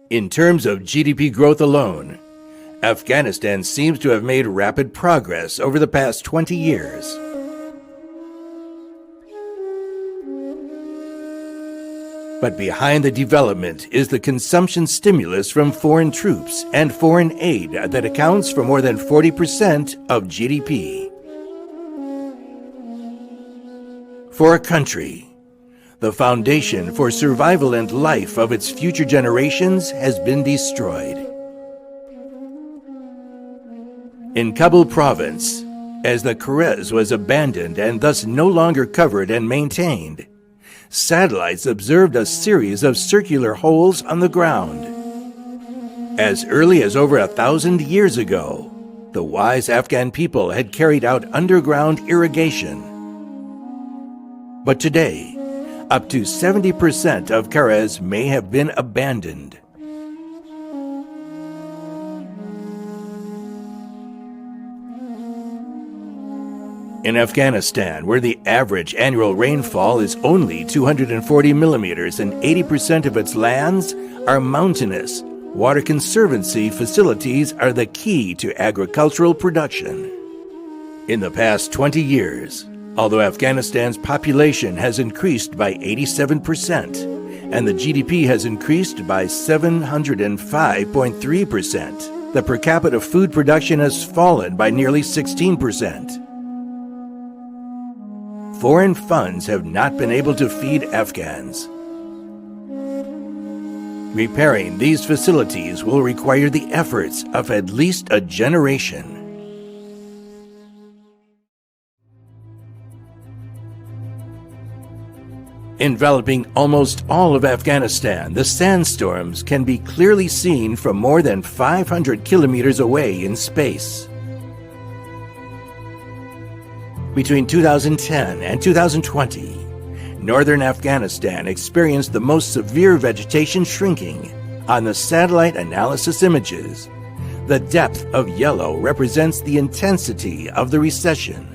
In terms of GDP growth alone, Afghanistan seems to have made rapid progress over the past 20 years. But behind the development is the consumption stimulus from foreign troops and foreign aid that accounts for more than 40% of GDP. For a country, the foundation for survival and life of its future generations has been destroyed. In Kabul province, as the Kharez was abandoned and thus no longer covered and maintained, satellites observed a series of circular holes on the ground. As early as over 1,000 years ago, the wise Afghan people had carried out underground irrigation. But today, up to 70% of Kharez may have been abandoned. In Afghanistan, where the average annual rainfall is only 240 millimeters and 80% of its lands are mountainous, water conservancy facilities are the key to agricultural production. In the past 20 years, although Afghanistan's population has increased by 87% and the GDP has increased by 705.3%, the per capita food production has fallen by nearly 16%. Foreign funds have not been able to feed Afghans. Repairing these facilities will require the efforts of at least a generation. Enveloping almost all of Afghanistan, the sandstorms can be clearly seen from more than 500 kilometers away in space. Between 2010 and 2020, northern Afghanistan experienced the most severe vegetation shrinking. On the satellite analysis images, the depth of yellow represents the intensity of the recession.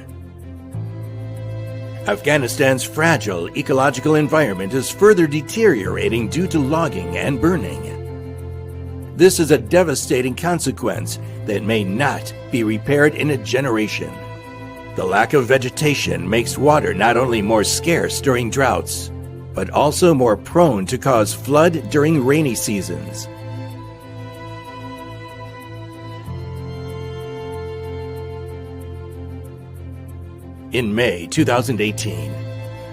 Afghanistan's fragile ecological environment is further deteriorating due to logging and burning. This is a devastating consequence that may not be repaired in a generation. The lack of vegetation makes water not only more scarce during droughts, but also more prone to cause flood during rainy seasons. In May 2018,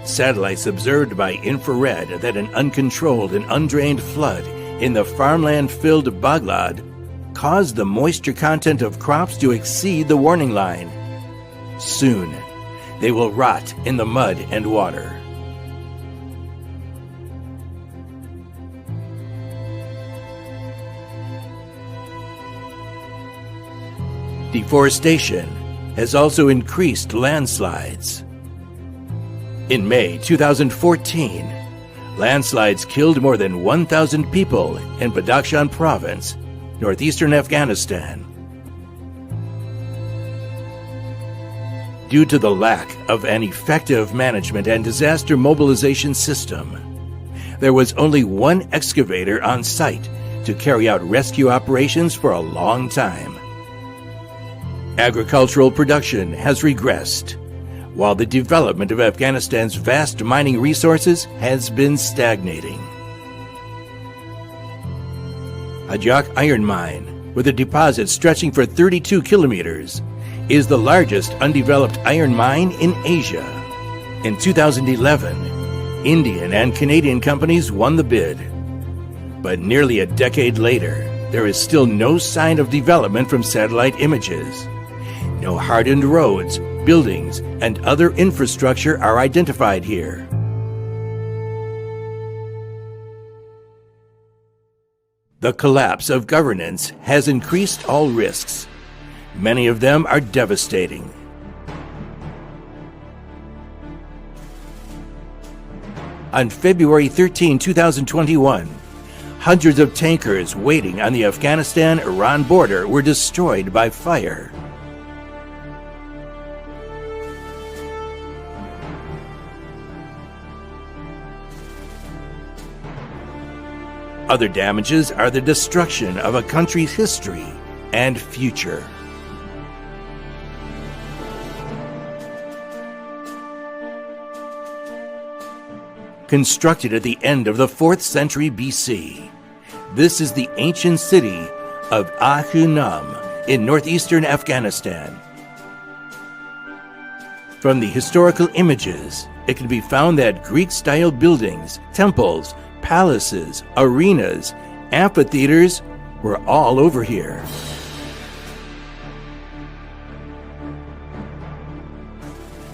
satellites observed by infrared that an uncontrolled and undrained flood in the farmland-filled Bagian caused the moisture content of crops to exceed the warning line. Soon, they will rot in the mud and water. Deforestation has also increased landslides. In May 2014, landslides killed more than 1,000 people in Badakhshan province, northeastern Afghanistan. Due to the lack of an effective management and disaster mobilization system, there was only one excavator on site to carry out rescue operations for a long time. Agricultural production has regressed, while the development of Afghanistan's vast mining resources has been stagnating. Ajak iron mine, with a deposit stretching for 32 kilometers, is the largest undeveloped iron mine in Asia. In 2011, Indian and Canadian companies won the bid. But nearly a decade later, there is still no sign of development from satellite images. No hardened roads, buildings, and other infrastructure are identified here. The collapse of governance has increased all risks. Many of them are devastating. On February 13, 2021, hundreds of tankers waiting on the Afghanistan-Iran border were destroyed by fire. Other damages are the destruction of a country's history and future. Constructed at the end of the 4th century BC, this is the ancient city of Ahunam in northeastern Afghanistan. From the historical images, it can be found that Greek-style buildings, temples, palaces, arenas, amphitheaters were all over here.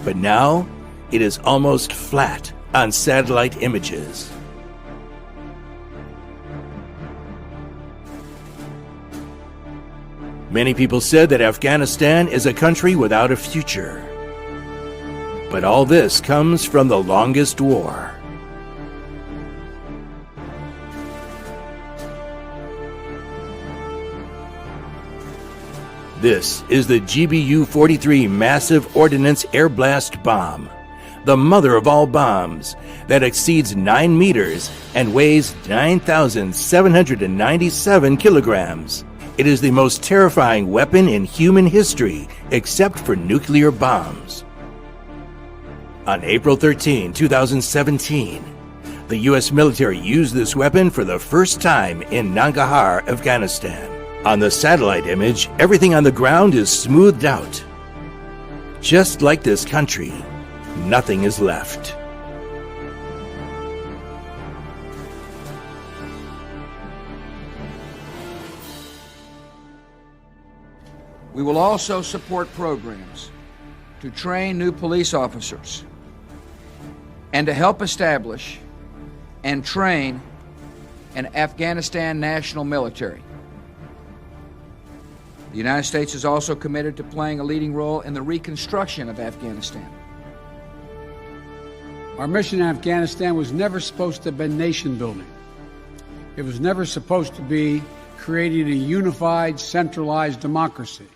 But now, it is almost flat on satellite images. Many people said that Afghanistan is a country without a future. But all this comes from the longest war. This is the GBU-43 massive ordnance air blast bomb, the mother of all bombs, that exceeds 9 meters and weighs 9,797 kilograms. It is the most terrifying weapon in human history, except for nuclear bombs. On April 13, 2017, the U.S. military used this weapon for the first time in Nangarhar, Afghanistan. On the satellite image, everything on the ground is smoothed out. Just like this country, nothing is left. We will also support programs to train new police officers and to help establish and train an Afghanistan national military. The United States is also committed to playing a leading role in the reconstruction of Afghanistan. Our mission in Afghanistan was never supposed to have been nation building. It was never supposed to be creating a unified, centralized democracy.